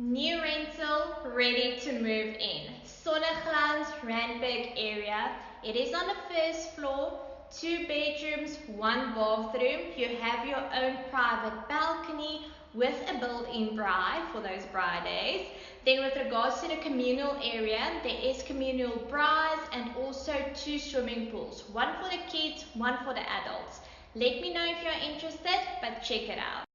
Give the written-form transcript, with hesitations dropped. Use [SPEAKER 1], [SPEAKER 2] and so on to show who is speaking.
[SPEAKER 1] New rental, ready to move in. Sonneglans, Randburg area. It is on the first floor, 2 bedrooms, 1 bathroom. You have your own private balcony with a built-in braai for those braai days. Then with regards to the communal area, there is communal braais and also 2 swimming pools. One for the kids, one for the adults. Let me know if you're interested, but check it out.